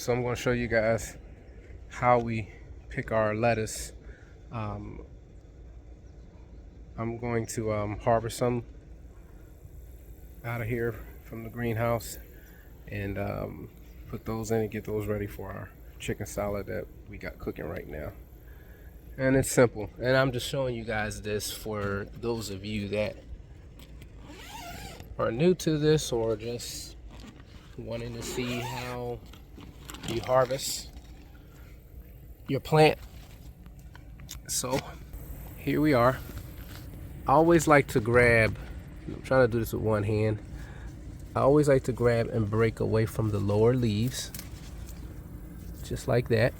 So I'm going to show you guys how we pick our lettuce. I'm going to harvest some out of here from the greenhouse and put those in and get those ready for our chicken salad that we got cooking right now. And it's simple. And I'm just showing you guys this for those of you that are new to this or just wanting to see how you harvest your plant. So here we are. I always like to grab, I'm trying to do this with one hand. I always like to grab and break away from the lower leaves, just like that.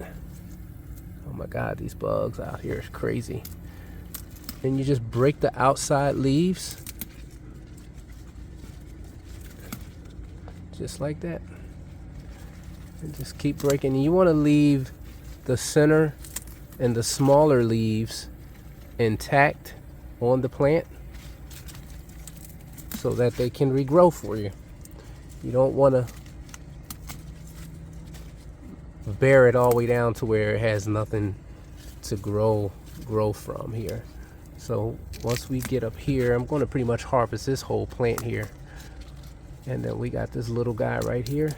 Oh my God, these bugs out here is crazy. And you just break the outside leaves, just like that. And just keep breaking. And you want to leave the center and the smaller leaves intact on the plant so that they can regrow for you. You don't want to bear it all the way down to where it has nothing to grow from here. So once we get up here, I'm going to pretty much harvest this whole plant here. And then we got this little guy right here.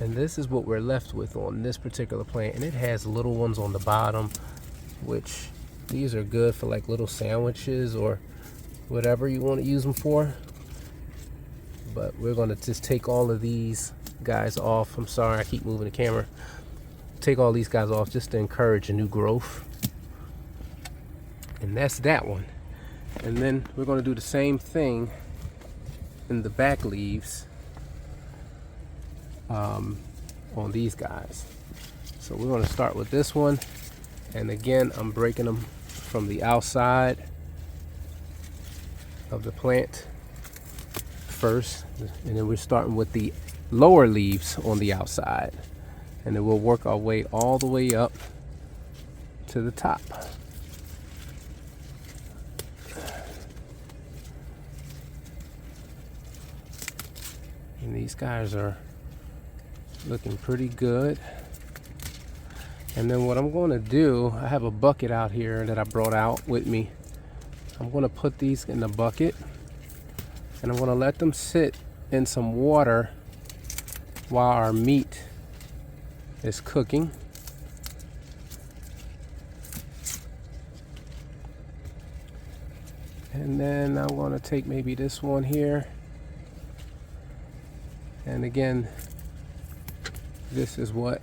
And this is what we're left with on this particular plant. And it has little ones on the bottom, which these are good for like little sandwiches or whatever you want to use them for. But we're going to just take all of these guys off. I'm sorry, I keep moving the camera. Take all these guys off just to encourage a new growth. And that's that one. And then we're going to do the same thing in the back leaves on these guys. So we're going to start with this one. And again, I'm breaking them from the outside of the plant first, and then we're starting with the lower leaves on the outside, and then we'll work our way all the way up to the top. And these guys are looking pretty good. And then what I'm going to do, I have a bucket out here that I brought out with me. I'm going to put these in the bucket and I'm going to let them sit in some water while our meat is cooking. And then I'm going to take maybe this one here. And again, this is what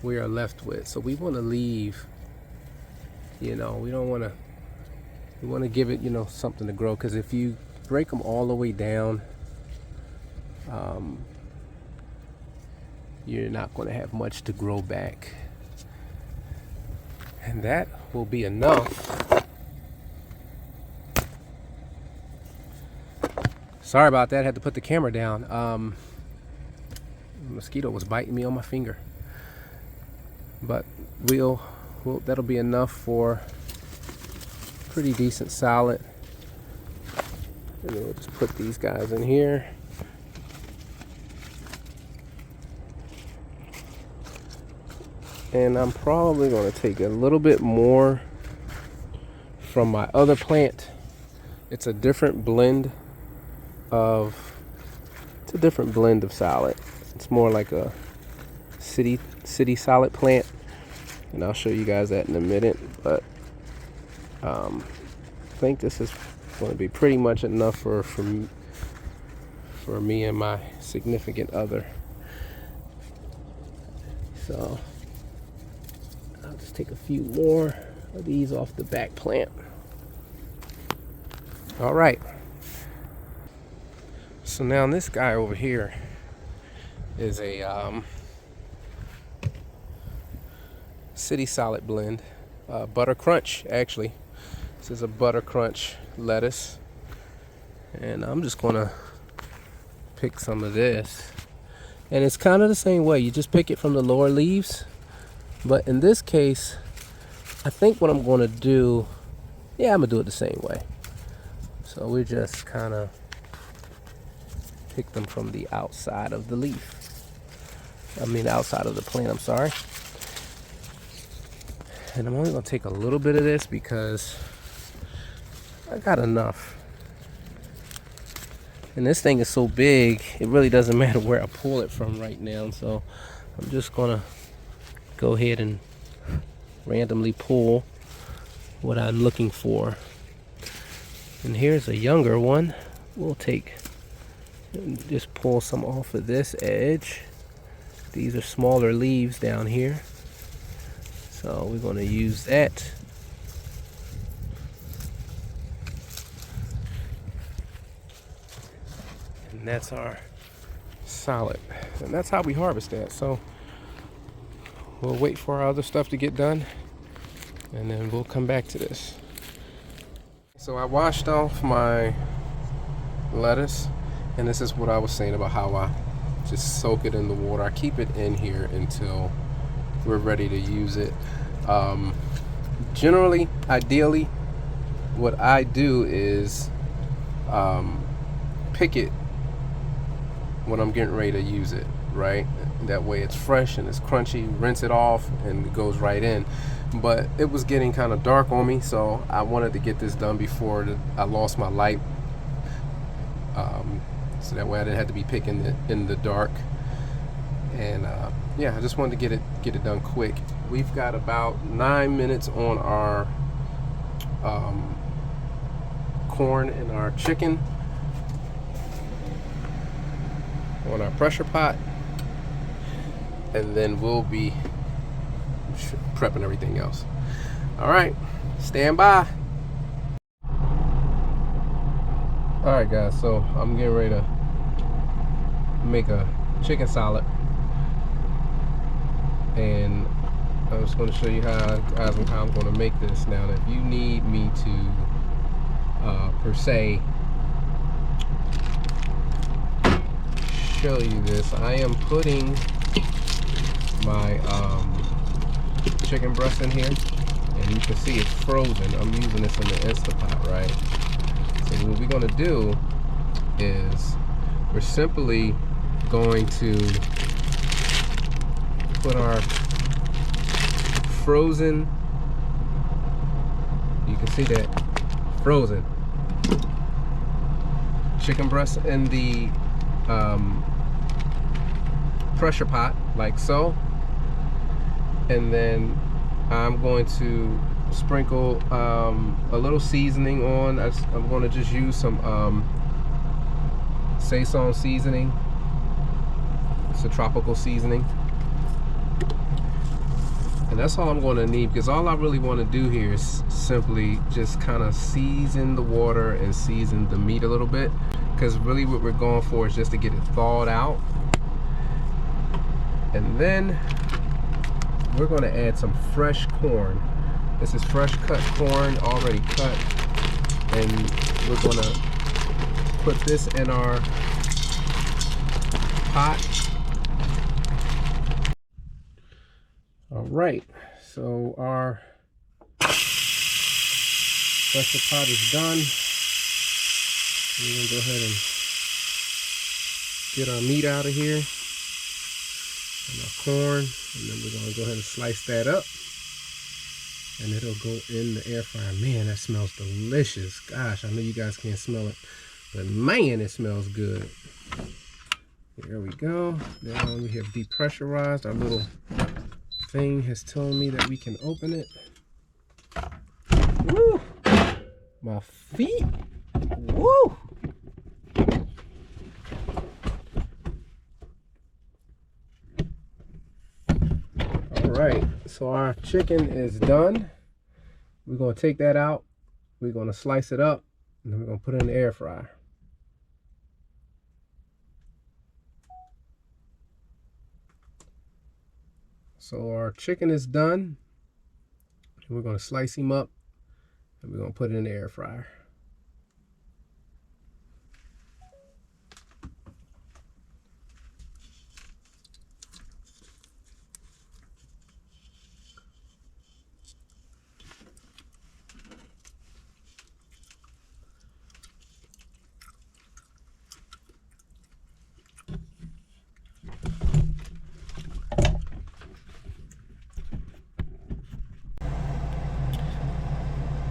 we are left with. So we want to leave, we don't want to, we want to give it, something to grow, because if you break them all the way down, you're not going to have much to grow back. And that will be enough. Sorry about that, I had to put the camera down. The mosquito was biting me on my finger. But that'll be enough for pretty decent salad. And then we'll just put these guys in here. And I'm probably going to take a little bit more from my other plant. It's a different blend of salad. It's more like a city salad plant, and I'll show you guys that in a minute. But I think this is going to be pretty much enough for me and my significant other. So I'll just take a few more of these off the back plant. All right. So now this guy over here is a city salad blend, butter crunch actually. This is a butter crunch lettuce, and I'm just gonna pick some of this, and it's kind of the same way. You just pick it from the lower leaves, but in this case I think what I'm gonna do, I'm gonna do it the same way. So we're just kind of pick them from the outside of the leaf. I mean, outside of the plant, I'm sorry. And I'm only gonna take a little bit of this because I got enough. And this thing is so big, it really doesn't matter where I pull it from right now. So I'm just gonna go ahead and randomly pull what I'm looking for. And here's a younger one. We'll take and just pull some off of this edge. These are smaller leaves down here, so we're going to use that. And that's our solid, and that's how we harvest that. So we'll wait for our other stuff to get done, and then we'll come back to this. So I washed off my lettuce, and this is what I was saying about how I just soak it in the water. I keep it in here until we're ready to use it. Generally, ideally, what I do is pick it when I'm getting ready to use it, right? That way it's fresh and it's crunchy, rinse it off, and it goes right in. But it was getting kind of dark on me, so I wanted to get this done before I lost my light. So that way I didn't have to be picking it in the dark. And yeah, I just wanted to get it done quick. We've got about 9 minutes on our corn and our chicken on our pressure pot, and then we'll be prepping everything else. All right, stand by. All right, guys, so I'm getting ready to make a chicken salad, and I'm just going to show you how I'm going to make this. Now, if you need me to per se show you this, I am putting my chicken breast in here, and you can see it's frozen. I'm using this in the Instapot, right? So what we're going to do is we're simply going to put our frozen, you can see that frozen chicken breast in the pressure pot, like so. And then I'm going to sprinkle a little seasoning on. I'm going to just use some Saison seasoning. It's a tropical seasoning, and that's all I'm going to need, because all I really want to do here is simply just kind of season the water and season the meat a little bit, because really what we're going for is just to get it thawed out. And then we're going to add some fresh corn. This is fresh cut corn, already cut, and we're going to put this in our pot. All right, so our pressure pot is done. We're going to go ahead and get our meat out of here and our corn, and then we're going to go ahead and slice that up, and it'll go in the air fryer. Man, that smells delicious. Gosh, I know you guys can't smell it, but man, it smells good. There we go. Now we have depressurized. Our little thing has told me that we can open it. Woo! My feet. Woo! All right, so our chicken is done. We're going to take that out. We're going to slice it up, and then we're going to put it in the air fryer. So our chicken is done. We're going to slice him up, and we're going to put it in the air fryer.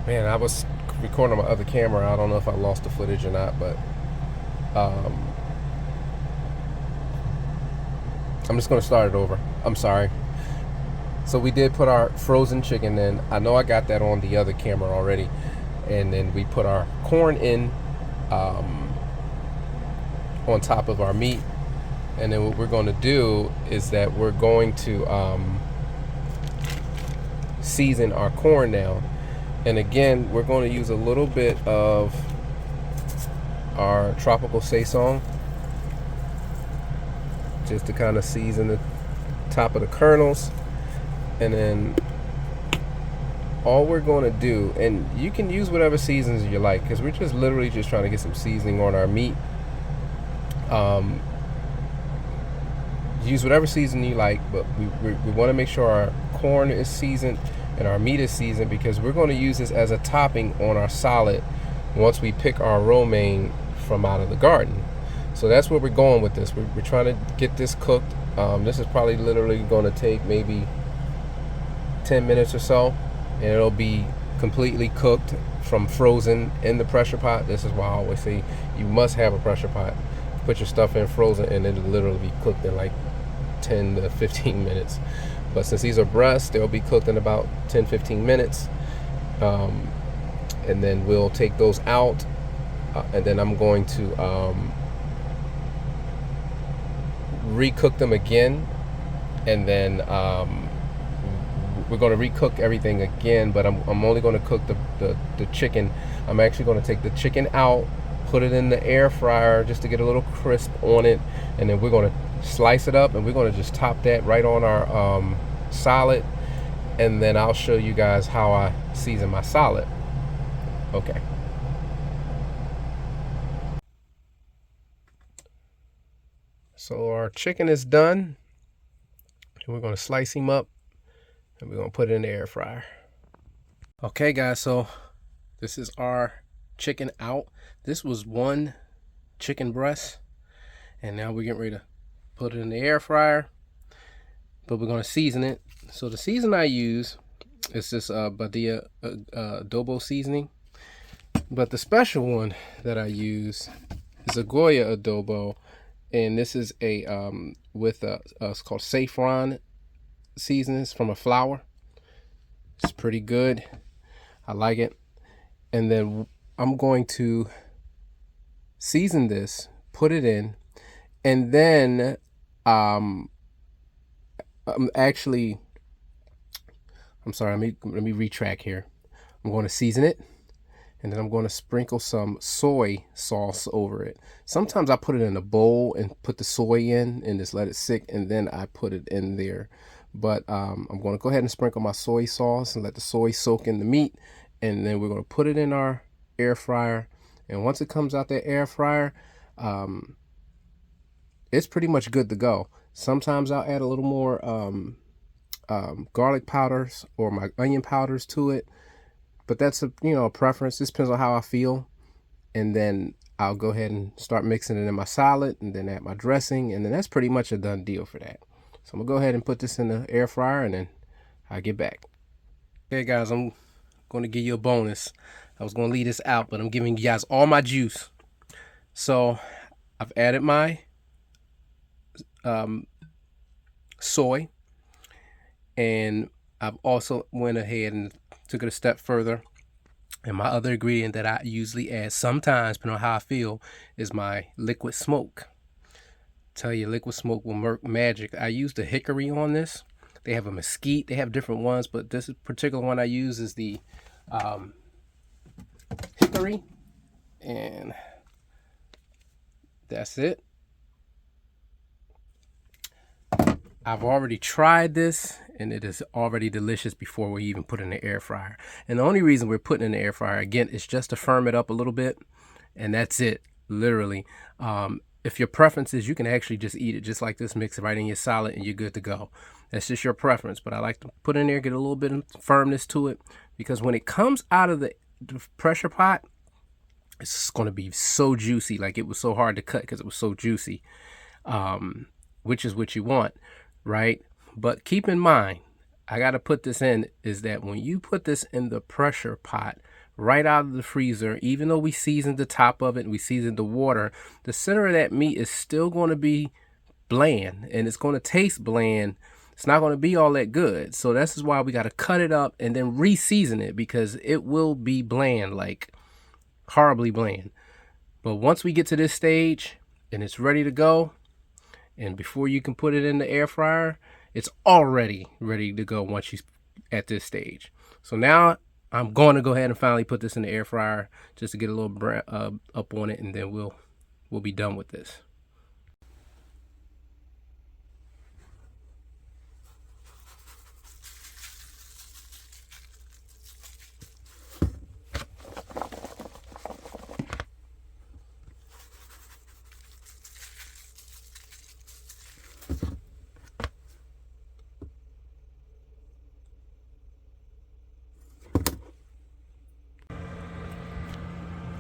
Man, I was recording on my other camera. I don't know if I lost the footage or not, but um, I'm just going to start it over. I'm sorry. So we did put our frozen chicken in. I know I got that on the other camera already. And then we put our corn in on top of our meat. And then what we're going to do is that we're going to season our corn now. And again, we're going to use a little bit of our tropical saison just to kind of season the top of the kernels. And then all we're going to do, and you can use whatever seasons you like, because we're just literally just trying to get some seasoning on our meat. Use whatever season you like, but we want to make sure our corn is seasoned and our meat is seasoned, because we're going to use this as a topping on our salad once we pick our romaine from out of the garden. So that's where we're going with this. We're trying to get this cooked. This is probably literally going to take maybe 10 minutes or so, and it'll be completely cooked from frozen in the pressure pot. This is why I always say you must have a pressure pot. Put your stuff in frozen and it'll literally be cooked in like 10 to 15 minutes. But since these are breasts, they'll be cooked in about 10-15 minutes. And then we'll take those out, and then I'm going to recook them again, and then we're going to recook everything again, but I'm only going to cook the chicken. I'm actually going to take the chicken out, put it in the air fryer just to get a little crisp on it, and then we're going to slice it up, and we're going to just top that right on our salad, and then I'll show you guys how I season my salad. Okay. So our chicken is done, and we're going to slice him up, and we're going to put it in the air fryer. Okay guys, so this is our chicken out. This was one chicken breast, and now we're getting ready to put it in the air fryer, but we're going to season it. So the season I use is this Badia adobo seasoning, but the special one that I use is a Goya adobo, and this is a it's called saffron seasonings from a flour. It's pretty good. I like it. And then I'm going to season this, put it in, and then I'm sorry, let me retract here. I'm going to season it, and then I'm going to sprinkle some soy sauce over it. Sometimes I put it in a bowl and put the soy in and just let it sit, and then I put it in there. But I'm going to go ahead and sprinkle my soy sauce and let the soy soak in the meat, and then we're going to put it in our air fryer. And once it comes out that air fryer, it's pretty much good to go. Sometimes I'll add a little more garlic powders or my onion powders to it, but that's a preference. This depends on how I feel. And then I'll go ahead and start mixing it in my salad, and then add my dressing, and then that's pretty much a done deal for that. So I'm gonna go ahead and put this in the air fryer, and then I'll get back. Okay guys, I'm going to give you a bonus. I was going to leave this out, but I'm giving you guys all my juice. So I've added my soy, and I've also went ahead and took it a step further, and my other ingredient that I usually add sometimes, depending on how I feel, is my liquid smoke. Tell you, liquid smoke will work magic. I used the hickory on this. They have a mesquite, they have different ones, but this particular one I use is the hickory, and that's it. I've already tried this, and it is already delicious before we even put it in the air fryer. And the only reason we're putting it in the air fryer, again, is just to firm it up a little bit, and that's it, literally. If your preference is, you can actually just eat it just like this, mix it right in your salad, and you're good to go. That's just your preference, but I like to put it in there, get a little bit of firmness to it, because when it comes out of the pressure pot, it's going to be so juicy. Like, it was so hard to cut because it was so juicy, which is what you want, right? But keep in mind, I got to put this in, is that when you put this in the pressure pot, right out of the freezer. Even though we seasoned the top of it and we seasoned the water, the center of that meat is still going to be bland, and it's going to taste bland. It's not going to be all that good. So this is why we got to cut it up and then re-season it, because it will be bland, like horribly bland. But once we get to this stage and it's ready to go, and before you can put it in the air fryer, it's already ready to go once you're at this stage. So now I'm going to go ahead and finally put this in the air fryer just to get a little up on it, and then we'll be done with this.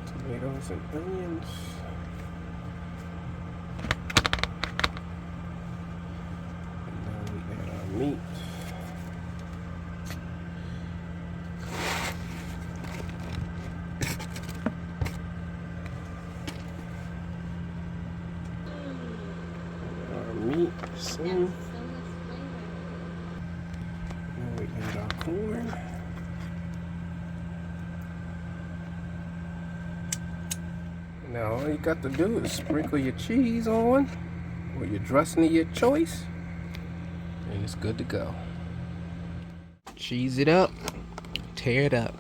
Tomatoes and onions. And now we add our meat. Our meat, soon. Now we add our corn. Now all you got to do is sprinkle your cheese on, or your dressing of your choice, and it's good to go. Cheese it up, tear it up.